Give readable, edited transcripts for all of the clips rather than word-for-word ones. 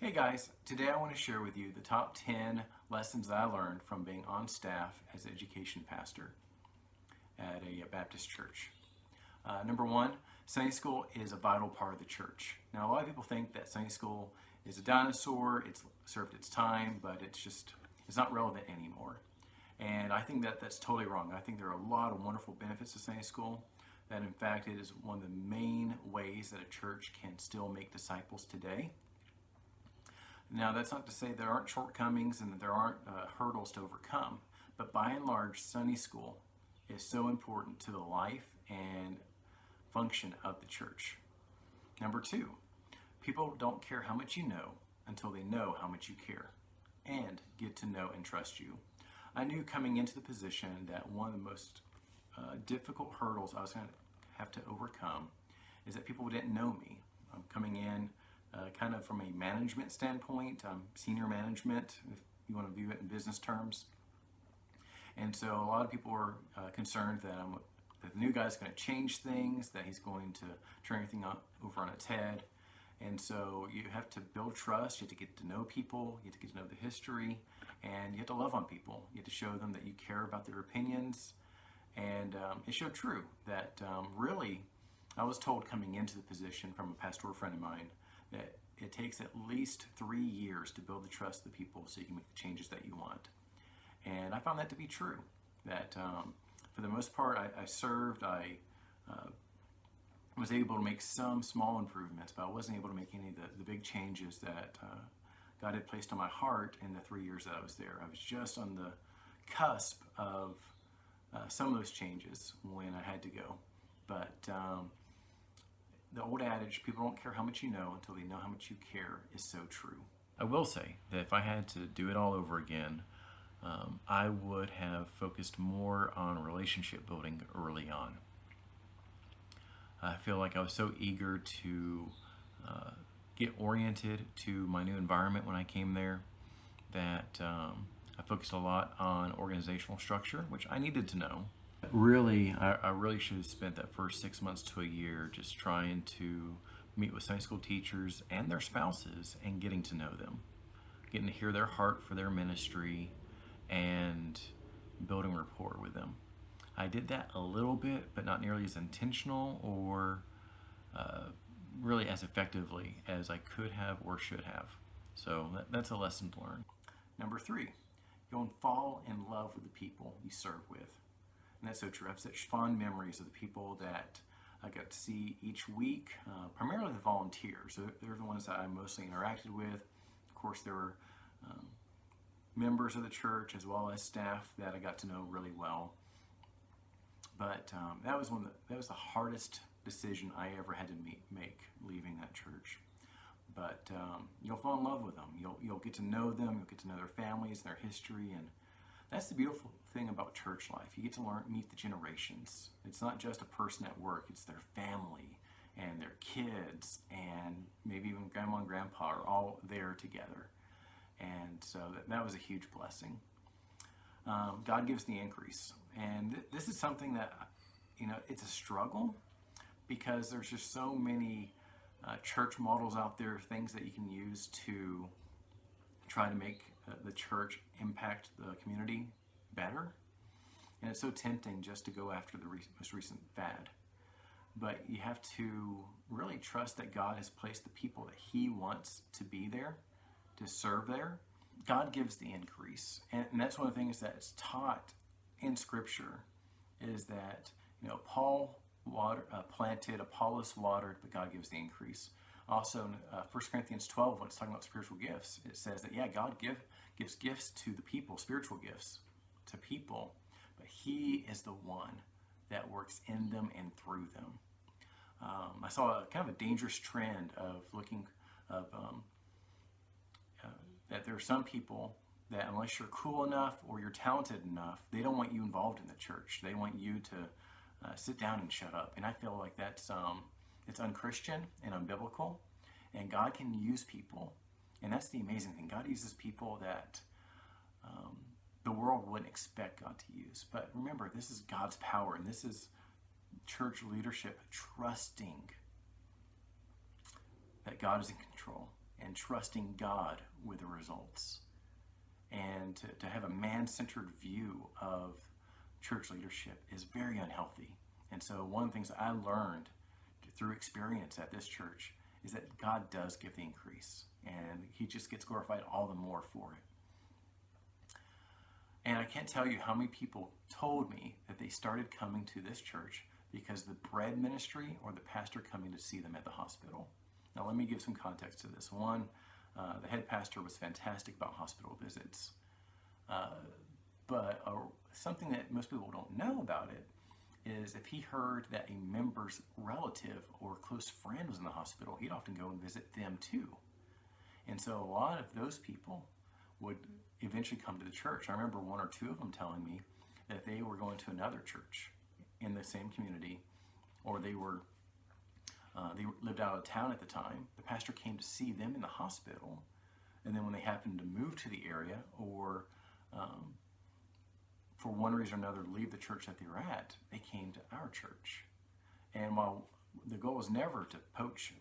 Hey guys, today I want to share with you the top 10 lessons that I learned from being on staff as an education pastor at a Baptist church. Number one, Sunday school is a vital part of the church. Now, a lot of people think that Sunday school is a dinosaur, it's served its time, but it's not relevant anymore. And I think that that's totally wrong. I think there are a lot of wonderful benefits to Sunday school, that in fact it is one of the main ways that a church can still make disciples today. Now, that's not to say there aren't shortcomings and that there aren't hurdles to overcome, but by and large, Sunday school is so important to the life and function of the church. Number two, people don't care how much you know until they know how much you care and get to know and trust you. I knew coming into the position that one of the most difficult hurdles I was going to have to overcome is that people didn't know me. I'm coming in kind of from a management standpoint, senior management, if you want to view it in business terms. And so a lot of people are concerned that the new guy's going to change things, that he's going to turn everything over on its head. And so you have to build trust, you have to get to know people, you have to get to know the history, and you have to love on people. You have to show them that you care about their opinions. And it showed true that really, I was told coming into the position from a pastoral friend of mine that it takes at least 3 years to build the trust of the people so you can make the changes that you want. And I found that to be true, that for the most part I served, I was able to make some small improvements, but I wasn't able to make any of the big changes that God had placed on my heart in the 3 years that I was there. I was just on the cusp of some of those changes when I had to go. But the old adage, people don't care how much you know until they know how much you care, is so true. I will say that if I had to do it all over again, I would have focused more on relationship building early on. I feel like I was so eager to get oriented to my new environment when I came there that I focused a lot on organizational structure, which I needed to know. Really, I really should have spent that first 6 months to a year just trying to meet with Sunday school teachers and their spouses and getting to know them, getting to hear their heart for their ministry and building rapport with them. I did that a little bit, but not nearly as intentional or really as effectively as I could have or should have. So that's a lesson to learn. Number three, you'll fall in love with the people you serve with. And that's so true. I have such fond memories of the people that I got to see each week, primarily the volunteers. They're the ones that I mostly interacted with. Of course, there were members of the church as well as staff that I got to know really well. But that was the hardest decision I ever had to make leaving that church. But you'll fall in love with them. You'll get to know them. You'll get to know their families, their history, and that's the beautiful thing about church life. You get to meet the generations. It's not just a person at work. It's their family and their kids and maybe even grandma and grandpa are all there together. And so that was a huge blessing. God gives the increase. And this is something that, it's a struggle because there's just so many church models out there, things that you can use to try to make the church impact the community better. And it's so tempting just to go after the most recent fad. But you have to really trust that God has placed the people that He wants to be there, to serve there. God gives the increase. And that's one of the things that's taught in Scripture is that, Paul planted, Apollos watered, but God gives the increase. Also, in 1 Corinthians 12, when it's talking about spiritual gifts, it says that, God gives gifts to the people, spiritual gifts to people, but He is the one that works in them and through them. I saw a kind of a dangerous trend of that there are some people that unless you're cool enough or you're talented enough, they don't want you involved in the church. They want you to sit down and shut up. And I feel like that's it's unchristian and unbiblical. And God can use people. And that's the amazing thing. God uses people that the world wouldn't expect God to use. But remember, this is God's power. And this is church leadership trusting that God is in control and trusting God with the results. And to have a man-centered view of church leadership is very unhealthy. And so one of the things I learned through experience at this church is that God does give the increase, and he just gets glorified all the more for it. And I can't tell you how many people told me that they started coming to this church because the bread ministry or the pastor coming to see them at the hospital. Now let me give some context to this. One, the head pastor was fantastic about hospital visits. But something that most people don't know about it is if he heard that a member's relative or close friend was in the hospital, he'd often go and visit them too. And so a lot of those people would eventually come to the church. I remember one or two of them telling me that they were going to another church in the same community, or they lived out of town at the time. The pastor came to see them in the hospital, and then when they happened to move to the area or for one reason or another leave the church that they were at, they came to our church. And while the goal was never to poach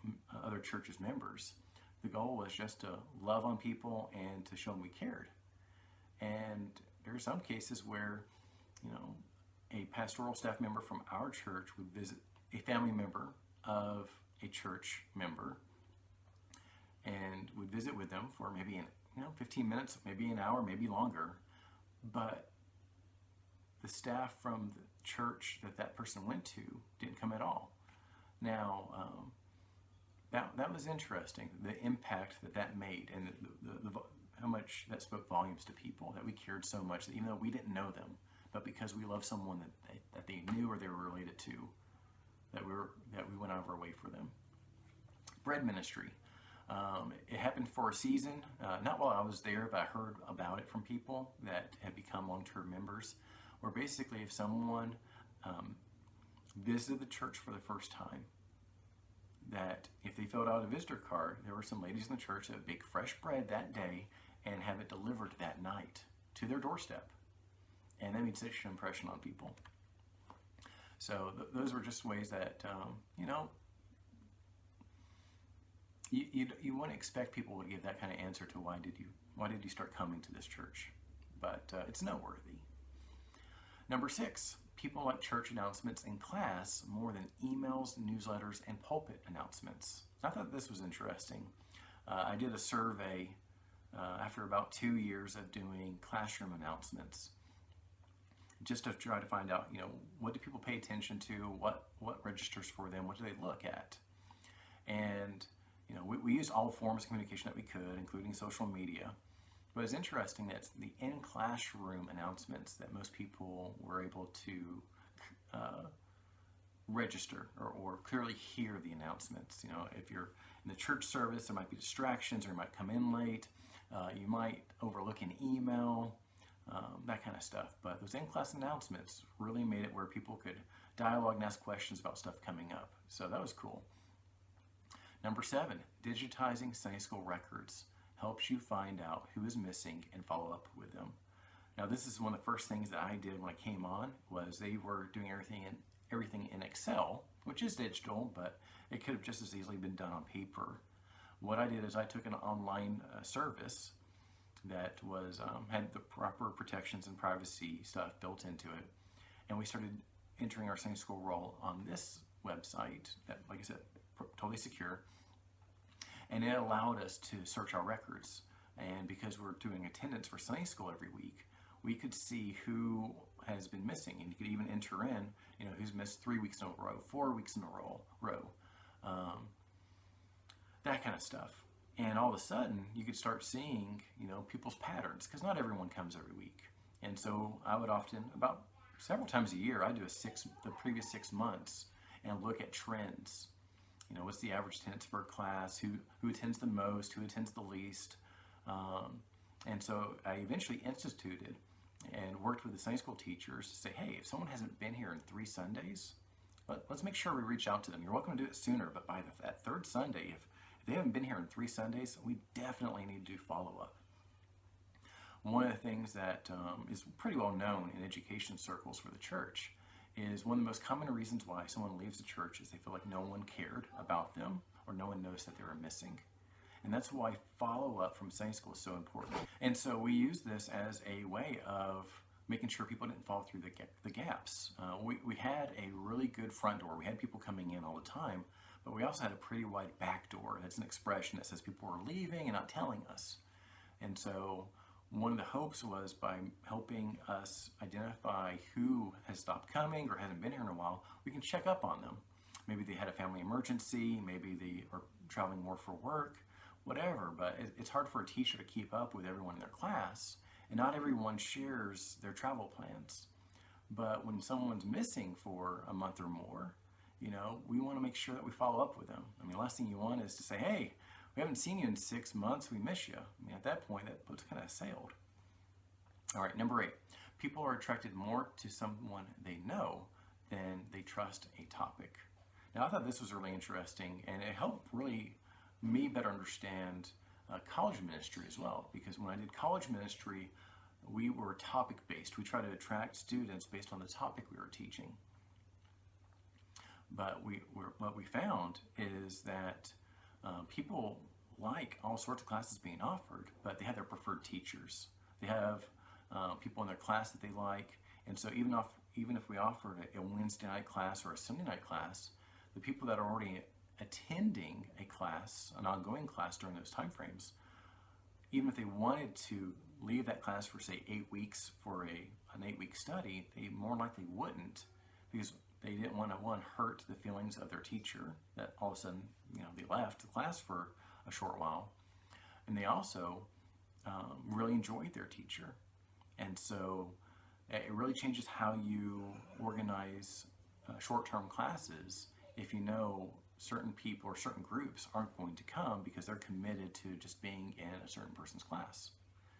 other churches' members, the goal was just to love on people and to show them we cared. And there are some cases where, a pastoral staff member from our church would visit a family member of a church member and would visit with them for maybe 15 minutes, maybe an hour, maybe longer. But the staff from the church that person went to didn't come at all. Now, that was interesting, the impact that made, and the how much that spoke volumes to people, that we cared so much that even though we didn't know them, but because we loved someone that they knew or they were related to, that we went out of our way for them. Bread ministry. It happened for a season, not while I was there, but I heard about it from people that had become long-term members, where basically if someone visited the church for the first time, that if they filled out a visitor card, there were some ladies in the church that would bake fresh bread that day and have it delivered that night to their doorstep. And that made such an impression on people. So those were just ways that, you wouldn't expect people to give that kind of answer to why did you start coming to this church? But it's noteworthy. Number 6, people like church announcements in class more than emails, newsletters, and pulpit announcements. I thought this was interesting. I did a survey after about 2 years of doing classroom announcements, just to try to find out, what do people pay attention to, what registers for them, what do they look at? And we used all forms of communication that we could, including social media. But it's interesting that it's the in-classroom announcements that most people were able to register or clearly hear the announcements. If you're in the church service, there might be distractions, or you might come in late. You might overlook an email, that kind of stuff. But those in-class announcements really made it where people could dialogue and ask questions about stuff coming up. So that was cool. Number 7, digitizing Sunday school records helps you find out who is missing and follow up with them. Now, this is one of the first things that I did when I came on, was they were doing everything in Excel, which is digital, but it could have just as easily been done on paper. What I did is I took an online service that was had the proper protections and privacy stuff built into it, and we started entering our Sunday school roll on this website that, like I said, totally secure, and it allowed us to search our records. And because we're doing attendance for Sunday school every week, we could see who has been missing, and you could even enter in, who's missed 3 weeks in a row, 4 weeks in a row, that kind of stuff. And all of a sudden, you could start seeing, people's patterns, because not everyone comes every week. And so I would often, about several times a year, I do the previous 6 months and look at trends. What's the average attendance for a class? Who attends the most? Who attends the least? And so I eventually instituted and worked with the Sunday school teachers to say, hey, if someone hasn't been here in 3 Sundays, let's make sure we reach out to them. You're welcome to do it sooner, but by that 3rd Sunday, if they haven't been here in 3 Sundays, we definitely need to do follow-up. One of the things that is pretty well known in education circles for the church is one of the most common reasons why someone leaves the church is they feel like no one cared about them or no one noticed that they were missing. And that's why follow-up from Sunday school is so important. And so we use this as a way of making sure people didn't fall through the gaps. We had a really good front door. We had people coming in all the time, but we also had a pretty wide back door. That's an expression that says people were leaving and not telling us. And so one of the hopes was by helping us identify who has stopped coming or hasn't been here in a while, we can check up on them. Maybe they had a family emergency, maybe they are traveling more for work, whatever, but it's hard for a teacher to keep up with everyone in their class, and not everyone shares their travel plans. But when someone's missing for a month or more, we want to make sure that we follow up with them. I mean, the last thing you want is to say, hey, we haven't seen you in 6 months, we miss you. I mean, at that point, that boat's kind of sailed. All right, number 8, people are attracted more to someone they know than they trust a topic. Now, I thought this was really interesting, and it helped really me better understand college ministry as well, because when I did college ministry, we were topic-based. We tried to attract students based on the topic we were teaching. But what we found is that people like all sorts of classes being offered, but they have their preferred teachers. They have people in their class that they like, and so even if we offered a Wednesday night class or a Sunday night class, the people that are already attending a class, an ongoing class during those time frames, even if they wanted to leave that class for, say, 8 weeks for an 8-week study, they more likely wouldn't, because they didn't want to, hurt the feelings of their teacher that all of a sudden, they left the class for a short while. And they also really enjoyed their teacher. And so it really changes how you organize short-term classes if you know certain people or certain groups aren't going to come because they're committed to just being in a certain person's class.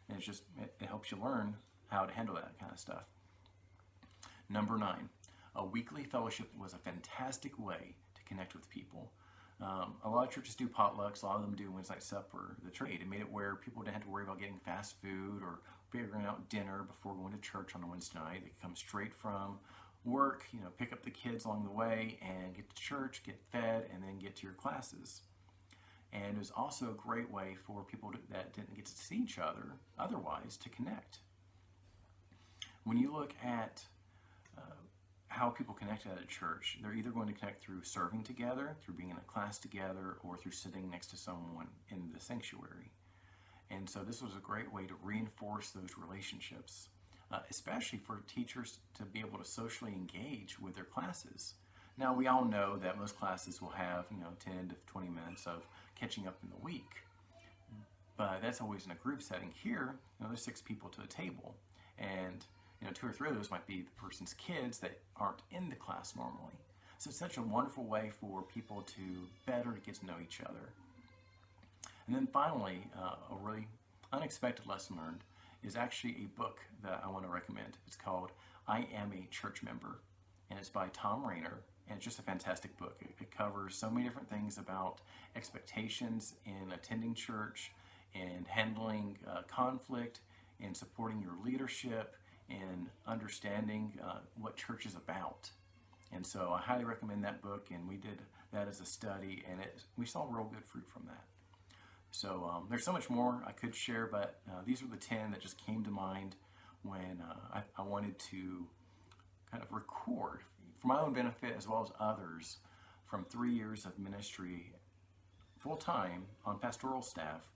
And it helps you learn how to handle that kind of stuff. Number 9, a weekly fellowship was a fantastic way to connect with people. A lot of churches do potlucks, a lot of them do Wednesday night supper. The trade, it made it where people didn't have to worry about getting fast food or figuring out dinner before going to church on a Wednesday night. They could come straight from work, pick up the kids along the way and get to church, get fed, and then get to your classes. And it was also a great way for people that didn't get to see each other otherwise to connect. When you look at how people connect at a church, they're either going to connect through serving together, through being in a class together, or through sitting next to someone in the sanctuary. And so this was a great way to reinforce those relationships, especially for teachers to be able to socially engage with their classes. Now, we all know that most classes will have 10 to 20 minutes of catching up in the week, but that's always in a group setting. Here, there's 6 people to a table, and 2 or 3 of those might be the person's kids that aren't in the class normally. So it's such a wonderful way for people to better get to know each other. And then finally, a really unexpected lesson learned is actually a book that I want to recommend. It's called I Am a Church Member, and it's by Thom Rainer, and it's just a fantastic book. It covers so many different things about expectations in attending church and handling conflict and supporting your leadership and understanding what church is about. And so I highly recommend that book, and we did that as a study, and we saw real good fruit from that. So there's so much more I could share, but these were the 10 that just came to mind when I wanted to kind of record, for my own benefit as well as others, from 3 years of ministry full-time on pastoral staff,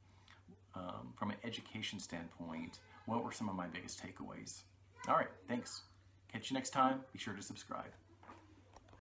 from an education standpoint, what were some of my biggest takeaways? All right, thanks. Catch you next time. Be sure to subscribe.